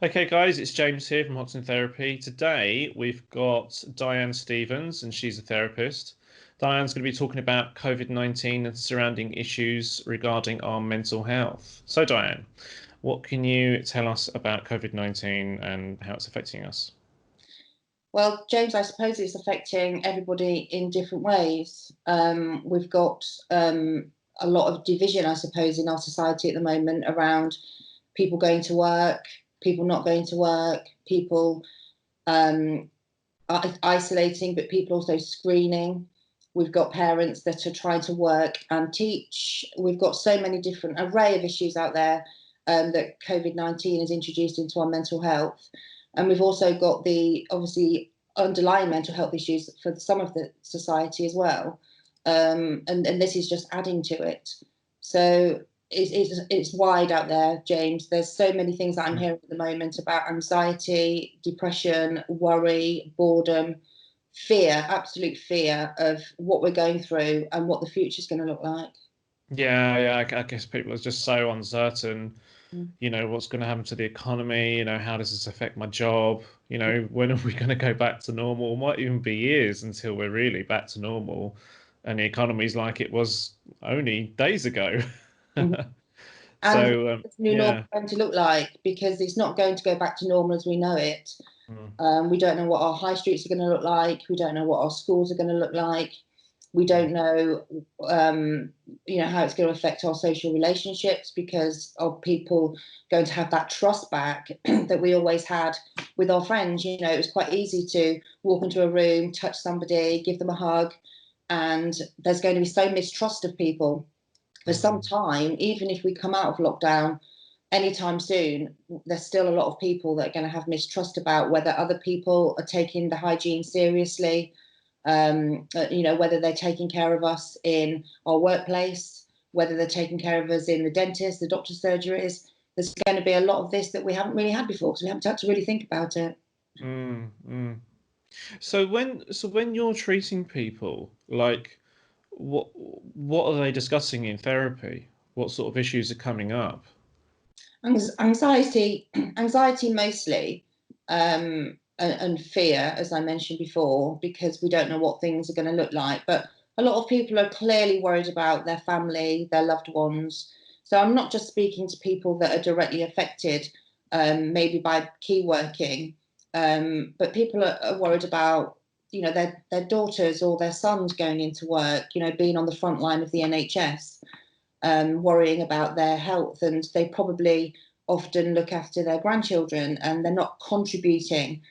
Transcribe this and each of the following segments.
Okay, guys, it's James here from Hoxton Therapy. Today we've got Diane Stevens, and she's a therapist. Diane's going to be talking about COVID-19 and surrounding issues regarding our mental health. So, Diane, what can you tell us about COVID-19 and how it's affecting us? Well, James, I suppose it's affecting everybody in different ways. We've got a lot of division, I suppose, in our society at the moment around people going to work, people not going to work, people isolating, but people also screening. We've got parents that are trying to work and teach. We've got so many different array of issues out there that COVID-19 has introduced into our mental health. And we've also got the obviously underlying mental health issues for some of the society as well. And this is just adding to it. So it's wide out there, James. There's so many things that I'm hearing at the moment about anxiety, depression, worry, boredom, fear, absolute fear of what we're going through and what the future's going to look like. Yeah, I guess people are just so uncertain. Mm. What's going to happen to the economy? How does this affect my job? When are we going to go back to normal? It might even be years until we're really back to normal, and the economy's like it was only days ago. Mhm. And So, what's new normal yeah. going to look like? Because it's not going to go back to normal as we know it. Mm. We don't know what our high streets are going to look like. We don't know what our schools are going to look like. We don't know, how it's going to affect our social relationships, because are people going to have that trust back that we always had with our friends? It was quite easy to walk into a room, touch somebody, give them a hug, and there's going to be so mistrust of people for some time. Even if we come out of lockdown anytime soon, there's still a lot of people that are going to have mistrust about whether other people are taking the hygiene seriously, whether they're taking care of us in our workplace, whether they're taking care of us in the dentist, the doctor's surgeries. There's going to be a lot of this that we haven't really had before, because we haven't had to really think about it. Mm, mm. So when you're treating people, like what are they discussing in therapy? What sort of issues are coming up? Anxiety, anxiety mostly, and fear, as I mentioned before, because we don't know what things are going to look like. But a lot of people are clearly worried about their family, their loved ones. So I'm not just speaking to people that are directly affected, maybe by key working, but people are worried about, their daughters or their sons going into work, being on the front line of the NHS, worrying about their health, and they probably often look after their grandchildren and they're not contributing,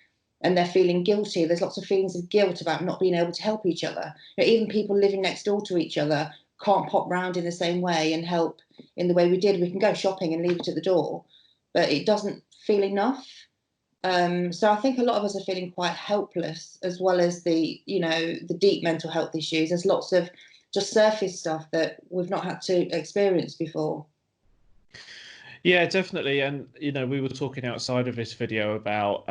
and they're feeling guilty. There's lots of feelings of guilt about not being able to help each other. Even people living next door to each other can't pop round in the same way and help in the way we did. We can go shopping and leave it at the door, but it doesn't feel enough. So I think a lot of us are feeling quite helpless, as well as the deep mental health issues. There's lots of just surface stuff that we've not had to experience before. Yeah, definitely. And we were talking outside of this video about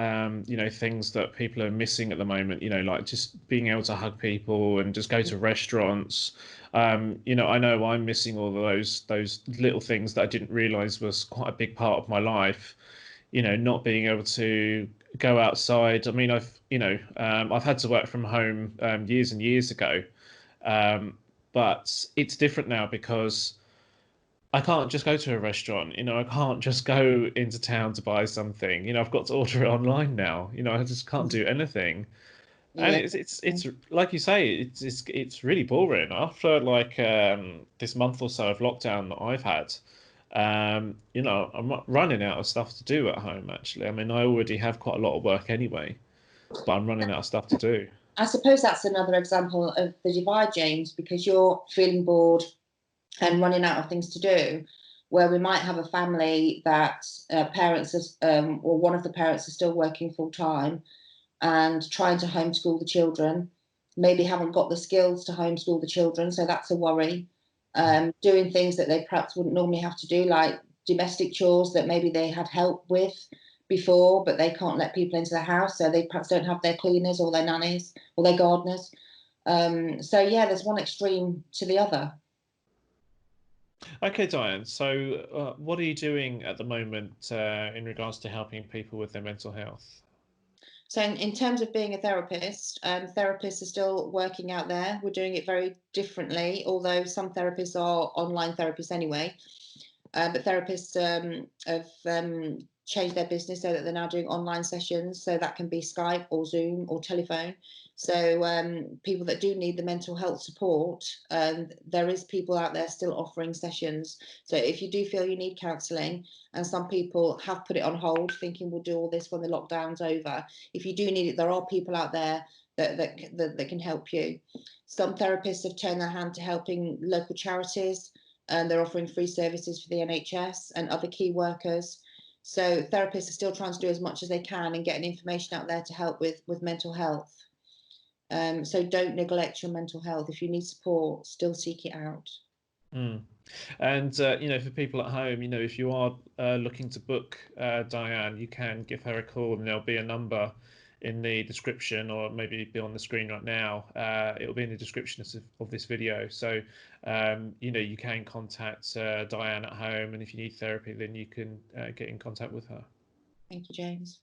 things that people are missing at the moment, like just being able to hug people and just go to restaurants. I know I'm missing all of those little things that I didn't realize was quite a big part of my life. Not being able to go outside. I mean, I've had to work from home years and years ago. But it's different now because I can't just go to a restaurant, I can't just go into town to buy something. I've got to order it online now. I just can't do anything. And Yeah. it's like you say, it's really boring after like this month or so of lockdown that I've had. I'm running out of stuff to do at home actually. I mean, I already have quite a lot of work anyway, but I'm running out of stuff to do. I suppose that's another example of the divide, James, because you're feeling bored and running out of things to do, where we might have a family that parents are, or one of the parents is still working full time and trying to homeschool the children, maybe haven't got the skills to homeschool the children, so that's a worry. Doing things that they perhaps wouldn't normally have to do, like domestic chores that maybe they had help with before, but they can't let people into the house, so they perhaps don't have their cleaners or their nannies or their gardeners. So yeah, there's one extreme to the other. Okay, Diane. So, what are you doing at the moment in regards to helping people with their mental health? So in terms of being a therapist, therapists are still working out there. We're doing it very differently, although some therapists are online therapists anyway. But therapists have changed their business so that they're now doing online sessions. So that can be Skype or Zoom or telephone. So people that do need the mental health support, there is people out there still offering sessions. So if you do feel you need counselling, and some people have put it on hold, thinking we'll do all this when the lockdown's over. If you do need it, there are people out there that can help you. Some therapists have turned their hand to helping local charities, and they're offering free services for the NHS and other key workers. So therapists are still trying to do as much as they can and getting information out there to help with mental health. So don't neglect your mental health. If you need support, still seek it out. Mm. And for people at home, if you are looking to book Diane, you can give her a call, and there'll be a number in the description, or maybe be on the screen right now. It'll be in the description of this video. So you can contact Diane at home, and if you need therapy, then you can get in contact with her. Thank you, James.